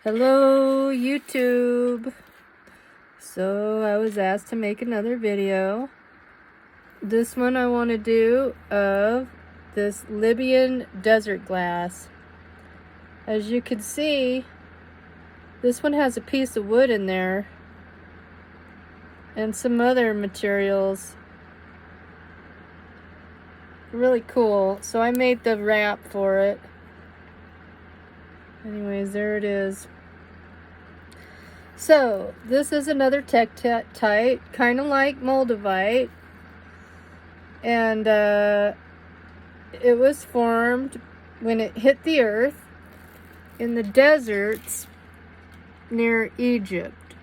Hello YouTube. So I was asked to make another video. This one I want to do of this Libyan Desert Glass. As you can see, this one has a piece of wood in there and some other materials. Really cool. So I made the wrap for it. Anyways, there it is. So, this is another tektite, kind of like moldavite, and it was formed when it hit the earth in the deserts near Egypt,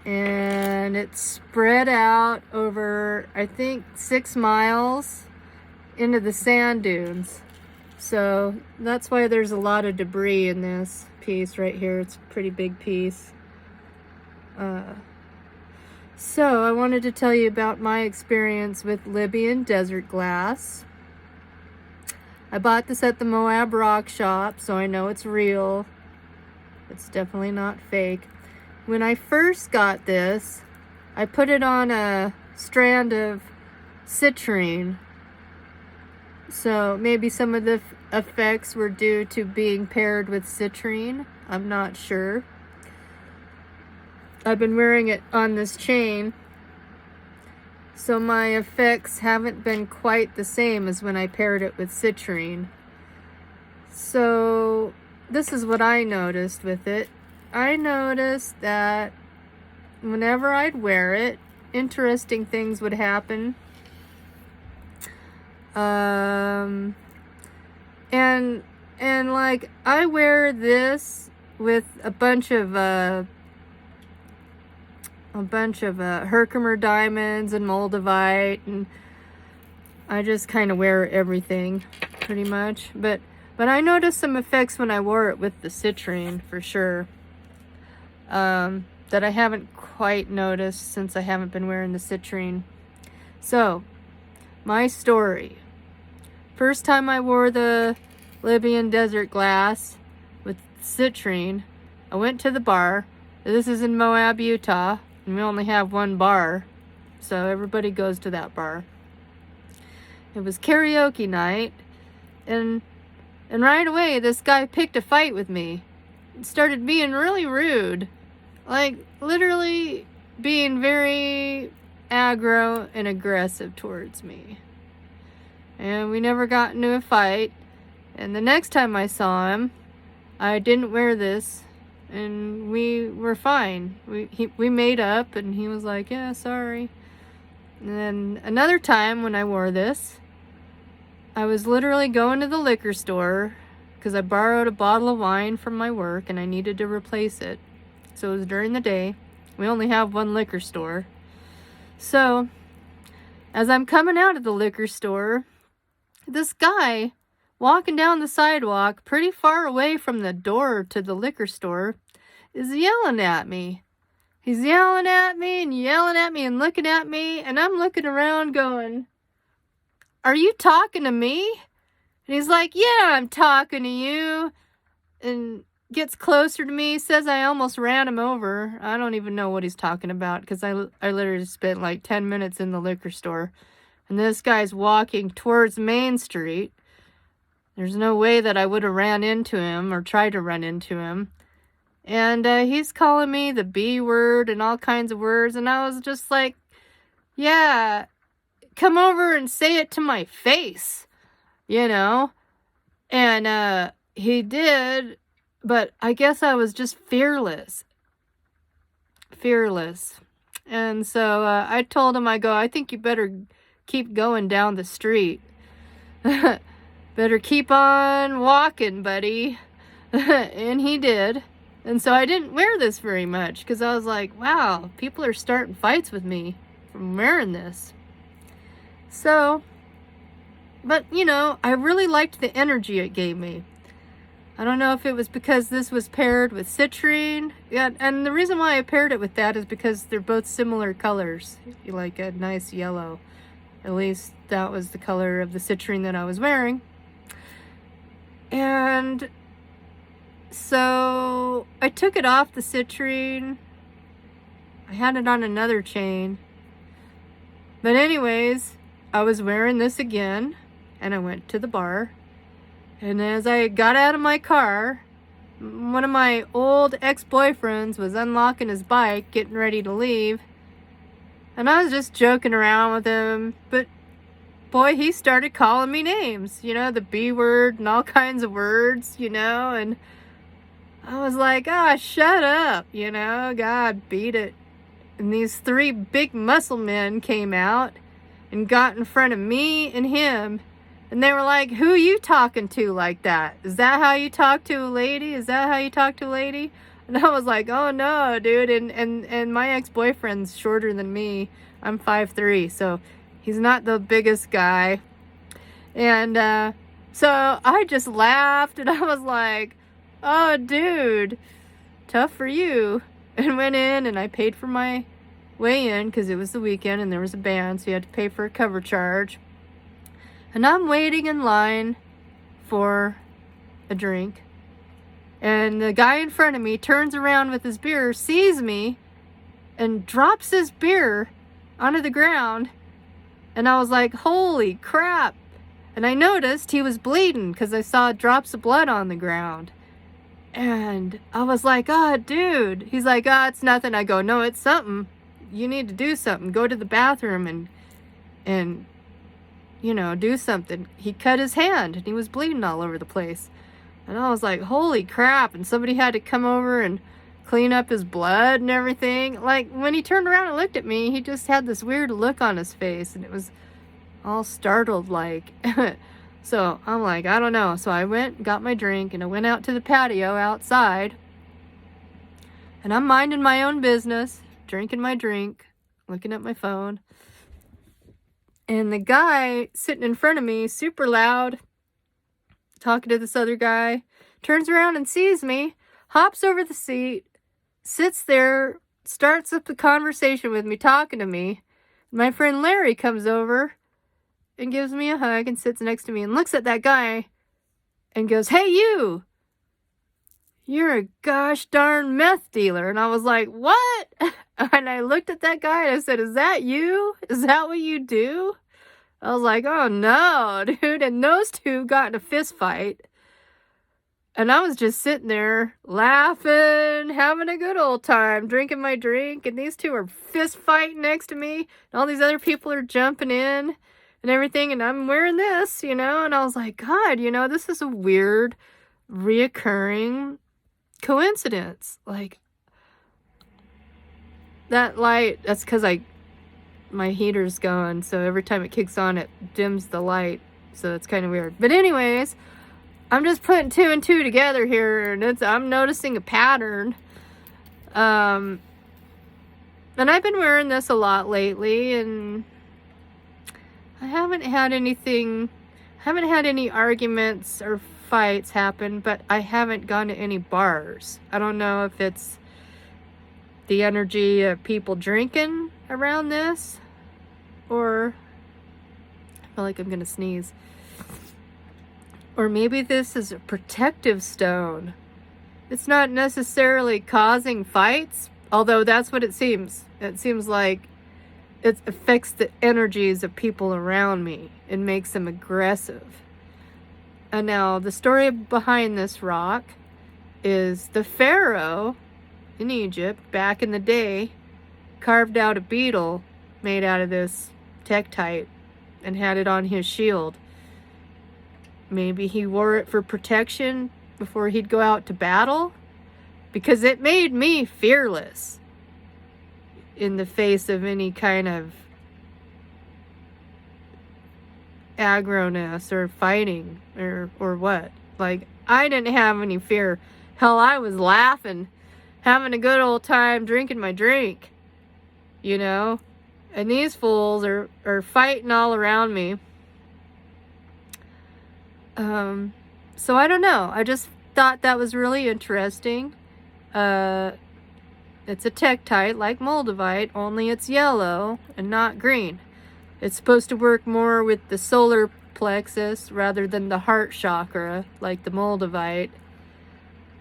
and it spread out over, I think, 6 miles into the sand dunes. So that's why there's a lot of debris in this piece right here. It's a pretty big piece. So I wanted to tell you about my experience with Libyan Desert Glass. I bought this at the Moab rock shop, so I know it's real. It's definitely not fake. When I first got this, I put it on a strand of citrine. So maybe some of the effects were due to being paired with citrine. I'm not sure. I've been wearing it on this chain, so my effects haven't been quite the same as when I paired it with citrine. So this is what I noticed with it. I noticed that whenever I'd wear it, interesting things would happen. And like, I wear this with a bunch of Herkimer diamonds and moldavite, and I just kind of wear everything pretty much. But I noticed some effects when I wore it with the citrine, for sure, that I haven't quite noticed since I haven't been wearing the citrine. So, my story. First time I wore the Libyan Desert Glass with citrine, I went to the bar. This is in Moab, Utah, and we only have one bar, so everybody goes to that bar. It was karaoke night, and right away this guy picked a fight with me. It started being really rude, like literally being very aggro and aggressive towards me. And we never got into a fight. And the next time I saw him, I didn't wear this, and we were fine. We made up, and he was like, yeah, sorry. And then another time when I wore this, I was literally going to the liquor store because I borrowed a bottle of wine from my work and I needed to replace it. So it was during the day. We only have one liquor store. So as I'm coming out of the liquor store, this guy walking down the sidewalk pretty far away from the door to the liquor store is yelling at me. He's yelling at me and looking at me, and I'm looking around going, are you talking to me? And he's like, yeah, I'm talking to you. And gets closer to me, says I almost ran him over. I don't even know what he's talking about because I literally spent like 10 minutes in the liquor store. And this guy's walking towards Main Street. There's no way that I would have ran into him or tried to run into him. And he's calling me the B word and all kinds of words. And I was just like, yeah, come over and say it to my face, you know? And he did, but I guess I was just fearless. And so I told him, I think you better keep going down the street. Better keep on walking, buddy. And he did. And so I didn't wear this very much because I was like, wow, people are starting fights with me from wearing this. So, but you know, I really liked the energy it gave me. I don't know if it was because this was paired with citrine. Yeah, and the reason why I paired it with that is because they're both similar colors. Like a nice yellow. At least that was the color of the citrine that I was wearing. And So I took it off the citrine. I had it on another chain. But anyways, I was wearing this again, and I went to the bar. And as I got out of my car, one of my old ex-boyfriends was unlocking his bike, getting ready to leave. And I was just joking around with him, but boy, he started calling me names, you know, the B word and all kinds of words, you know, and I was like, ah, shut up, you know, God, beat it. And these three big muscle men came out and got in front of me and him, and they were like, who are you talking to like that? Is that how you talk to a lady? Is that how you talk to a lady? And I was like, oh no, dude. And my ex-boyfriend's shorter than me. I'm 5'3", so he's not the biggest guy. And so I just laughed, and I was like, oh dude, tough for you. And went in, and I paid for my way in because it was the weekend and there was a band, so you had to pay for a cover charge. And I'm waiting in line for a drink. And the guy in front of me turns around with his beer, sees me, and drops his beer onto the ground. And I was like, holy crap. And I noticed he was bleeding because I saw drops of blood on the ground. And I was like, oh, dude. He's like, oh, it's nothing. I go, no, it's something. You need to do something. Go to the bathroom and you know, do something. He cut his hand and he was bleeding all over the place. And I was like, holy crap. And somebody had to come over and clean up his blood and everything. Like, when he turned around and looked at me, he just had this weird look on his face, and it was all startled like. So I'm like, I don't know. So I went, got my drink, and I went out to the patio outside. And I'm minding my own business, drinking my drink, looking at my phone. And the guy sitting in front of me, super loud, talking to this other guy, turns around and sees me, hops over the seat, sits there, starts up the conversation with me, talking to me. My friend Larry comes over and gives me a hug and sits next to me and looks at that guy and goes, hey, you're a gosh darn meth dealer. And I was like, what? And I looked at that guy and I said, is that you? Is that what you do? I was like, oh no, dude. And those two got in a fist fight. And I was just sitting there laughing, having a good old time, drinking my drink. And these two are fist fighting next to me. And all these other people are jumping in and everything. And I'm wearing this, you know. And I was like, God, you know, this is a weird, reoccurring coincidence. Like, that light, that's because my heater's going, so every time it kicks on, it dims the light, so it's kind of weird. But anyways, I'm just putting two and two together here, and I'm noticing a pattern. And I've been wearing this a lot lately, and I haven't had any arguments or fights happen, but I haven't gone to any bars. I don't know if it's the energy of people drinking around this, or I feel like I'm gonna sneeze, or maybe this is a protective stone. It's not necessarily causing fights, although that's what it seems. It seems like it affects the energies of people around me and makes them aggressive. And now the story behind this rock is the pharaoh in Egypt back in the day carved out a beetle made out of this tektite and had it on his shield. Maybe he wore it for protection before he'd go out to battle, because it made me fearless in the face of any kind of aggroness or fighting or what. Like, I didn't have any fear. Hell, I was laughing, having a good old time drinking my drink, you know. And these fools are fighting all around me. So I don't know. I just thought that was really interesting. It's a tektite like moldavite, only it's yellow and not green. It's supposed to work more with the solar plexus rather than the heart chakra like the moldavite.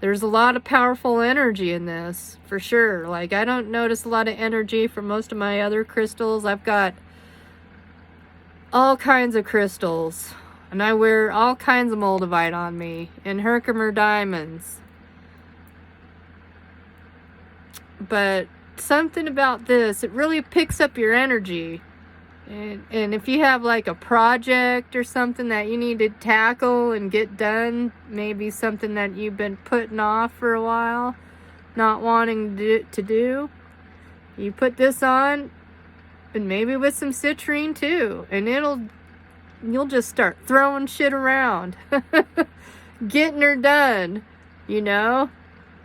there's a lot of powerful energy in this, for sure. Like, I don't notice a lot of energy from most of my other crystals. I've got all kinds of crystals, and I wear all kinds of moldavite on me, and Herkimer diamonds. But something about this, it really picks up your energy. And if you have like a project or something that you need to tackle and get done, maybe something that you've been putting off for a while, not wanting to do, you put this on, and maybe with some citrine too, and you'll just start throwing shit around, getting her done, you know?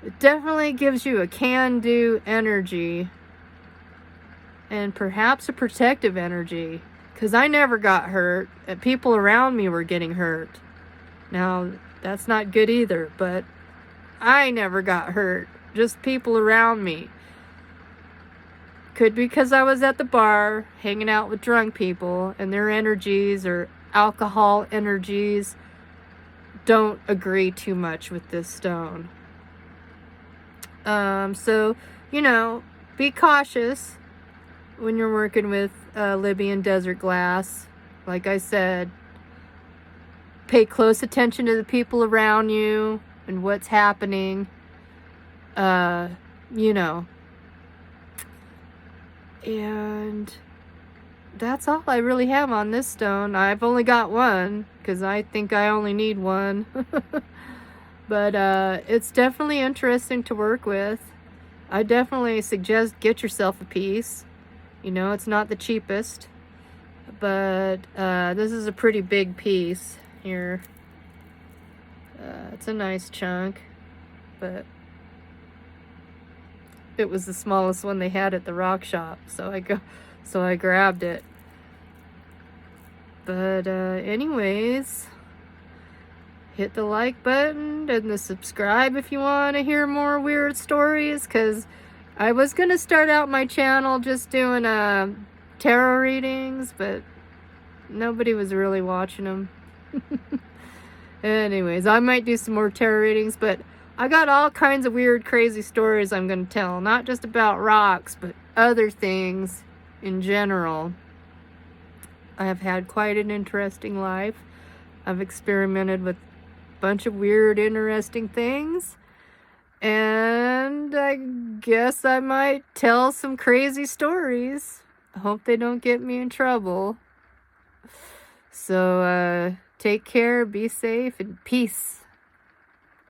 It definitely gives you a can-do energy. And perhaps a protective energy. Because I never got hurt. And people around me were getting hurt. Now, that's not good either. But I never got hurt. Just people around me. Could be because I was at the bar hanging out with drunk people. And their energies or alcohol energies don't agree too much with this stone. So, you know, be cautious when you're working with Libyan Desert Glass. Like I said, pay close attention to the people around you and what's happening. You know. And that's all I really have on this stone. I've only got one because I think I only need one. But it's definitely interesting to work with. I definitely suggest get yourself a piece. You know, it's not the cheapest, but this is a pretty big piece here. It's a nice chunk, but it was the smallest one they had at the rock shop, so I grabbed it. But anyways, hit the like button and the subscribe if you want to hear more weird stories, because I was going to start out my channel just doing tarot readings, but nobody was really watching them. Anyways, I might do some more tarot readings, but I got all kinds of weird, crazy stories I'm going to tell. Not just about rocks, but other things in general. I have had quite an interesting life. I've experimented with a bunch of weird, interesting things. And I guess I might tell some crazy stories. I hope they don't get me in trouble. So, take care, be safe, and peace.